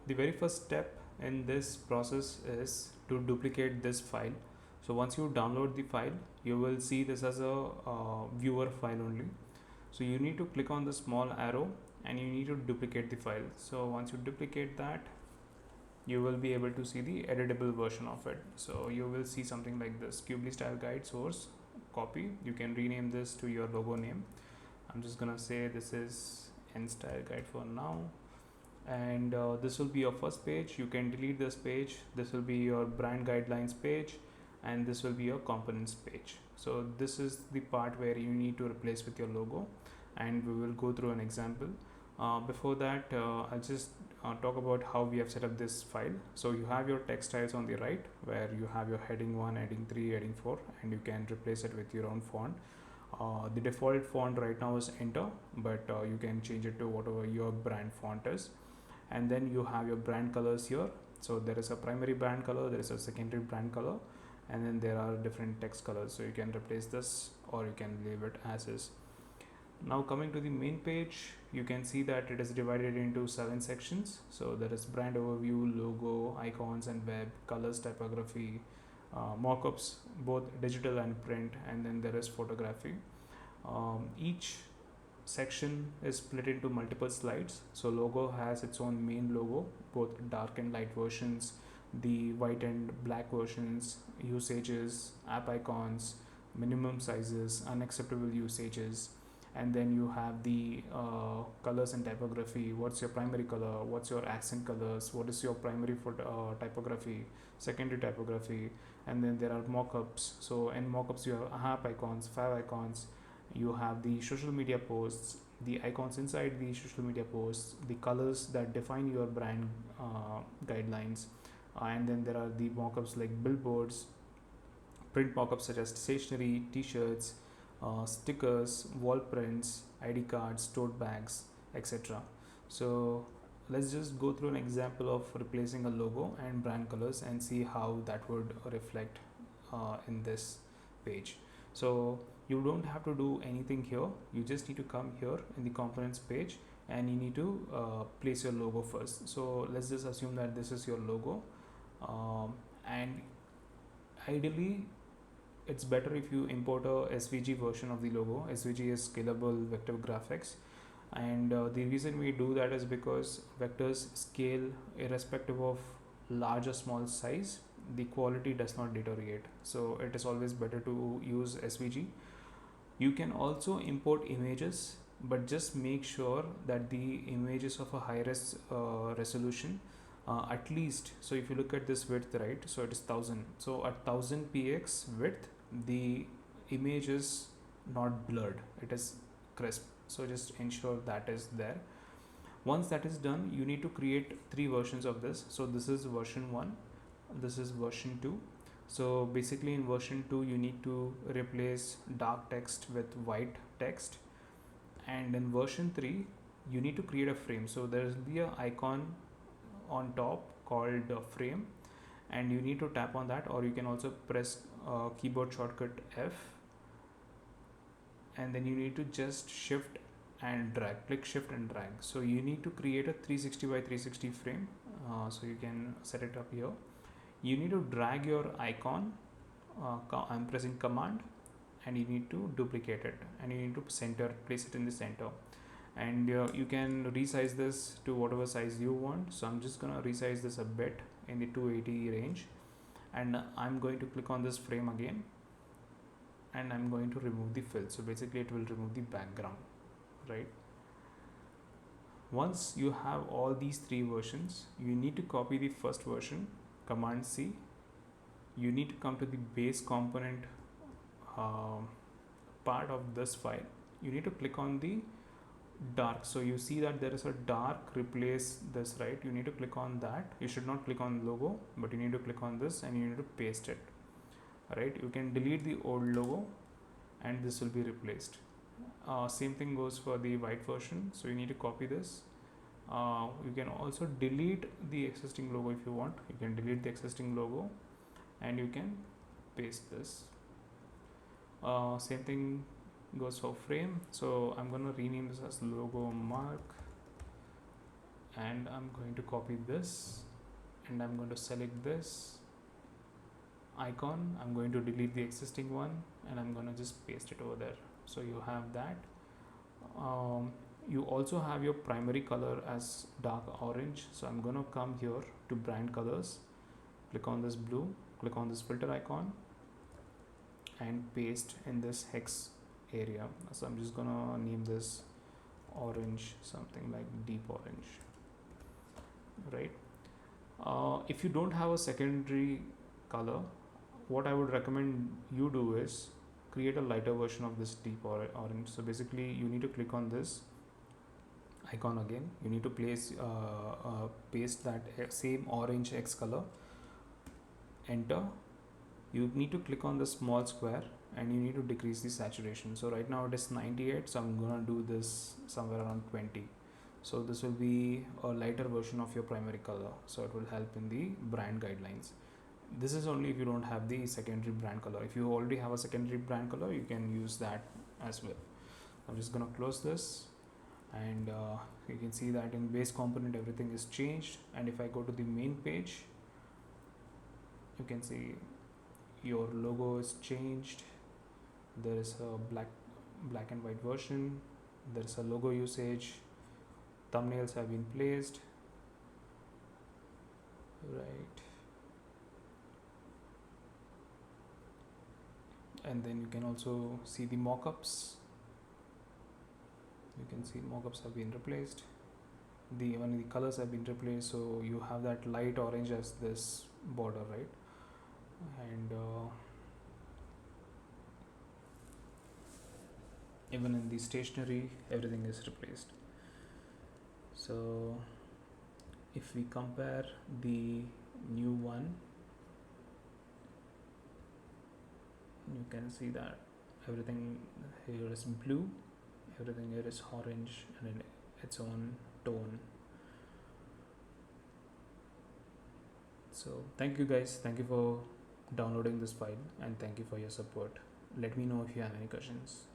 The very first step in this process is to duplicate this file. So once you download the file, you will see this as a viewer file only. So you need to click on the small arrow and you need to duplicate the file. So once you duplicate that, you will be able to see the editable version of it. So you will see something like this: Cubely style guide source copy. You can rename this to your logo name. I'm just gonna say this is N style guide for now, and this will be your first page. You can delete this page. This will be your brand guidelines page, and this will be your components page. So this is the part where you need to replace with your logo, and we will go through an example. Before that, I'll just talk about how we have set up this file. So you have your text styles on the right, where you have your heading 1, heading 3, heading 4, and you can replace it with your own font. The default font right now is Enter, but you can change it to whatever your brand font is. And then you have your brand colors here. So there is a primary brand color, there is a secondary brand color, and then there are different text colors. So you can replace this or you can leave it as is. Now coming to the main page, you can see that it is divided into 7 sections. So there is brand overview, logo, icons and web, colors, typography, mockups, both digital and print, and then there is photography. Each section is split into multiple slides. So logo has its own main logo, both dark and light versions, the white and black versions, usages, app icons, minimum sizes, unacceptable usages, and then you have the colors and typography. What's your primary color, what's your accent colors, what is your primary typography, secondary typography, and then there are mockups. So in mockups you have app icons, fav icons, you have the social media posts, the icons inside the social media posts, the colors that define your brand guidelines, and then there are the mockups like billboards, print mockups such as stationery, t-shirts, stickers, wall prints, ID cards, tote bags, etc. So let's just go through an example of replacing a logo and brand colors and see how that would reflect in this page. So you don't have to do anything here. You just need to come here in the components page and you need to place your logo first. So let's just assume that this is your logo, and ideally it's better if you import a SVG version of the logo. SVG is scalable vector graphics, and the reason we do that is because vectors scale irrespective of large or small size. The quality does not deteriorate, so it is always better to use SVG. You can also import images, but just make sure that the image is of a high resolution, at least. So if you look at this width, right, so it is 1000. So at 1000 px width, the image is not blurred, it is crisp. So just ensure that is there. Once that is done, you need to create 3 versions of this. So this is version 1, this is version 2. So basically in version 2 you need to replace dark text with white text, and in version 3 you need to create a frame. So there will be an icon on top called frame, and you need to tap on that, or you can also press keyboard shortcut F, and then you need to just shift and drag, click shift and drag. So you need to create a 360 by 360 frame. So you can set it up here. You need to drag your icon, I'm pressing command, and you need to duplicate it, and you need to place it in the center, and you can resize this to whatever size you want. So I'm just gonna resize this a bit in the 280 range, and I'm going to click on this frame again, and I'm going to remove the fill. So basically it will remove the background, right? Once you have all these 3 versions, you need to copy the first version, command C. You need to come to the base component part of this file. You need to click on the dark. So you see that there is a dark, replace this, right? You need to click on that. You should not click on logo, but you need to click on this and you need to paste it. Alright, you can delete the old logo and this will be replaced. Same thing goes for the white version. So you need to copy this. You can also delete the existing logo if you want. You can delete the existing logo and you can paste this. Same thing goes for frame. So I'm gonna rename this as logo mark, and I'm going to copy this, and I'm going to select this icon. I'm going to delete the existing one, and I'm going to just paste it over there. So you have that. You also have your primary color as dark orange, so I'm going to come here to brand colors, click on this blue, click on this filter icon, and paste in this hex area. So I'm just gonna name this orange, something like deep orange, right? If you don't have a secondary color, what I would recommend you do is create a lighter version of this deep orange. So basically you need to click on this icon again, you need to paste that same orange X color, enter. You need to click on the small square and you need to decrease the saturation. So right now it is 98, so I'm gonna do this somewhere around 20. So this will be a lighter version of your primary color, so it will help in the brand guidelines. This is only if you don't have the secondary brand color. If you already have a secondary brand color, you can use that as well. I'm just gonna close this, and you can see that in base component everything is changed. And if I go to the main page, you can see your logo is changed. There is a black and white version. There is a logo usage. Thumbnails have been placed, right? And then you can also see the mockups. You can see mockups have been replaced. Even the colors have been replaced, so you have that light orange as this border, right? And even in the stationery, everything is replaced. So if we compare the new one, you can see that everything here is blue, everything here is orange, and in its own tone. So thank you guys, thank you for downloading this file, and thank you for your support. Let me know if you have any questions.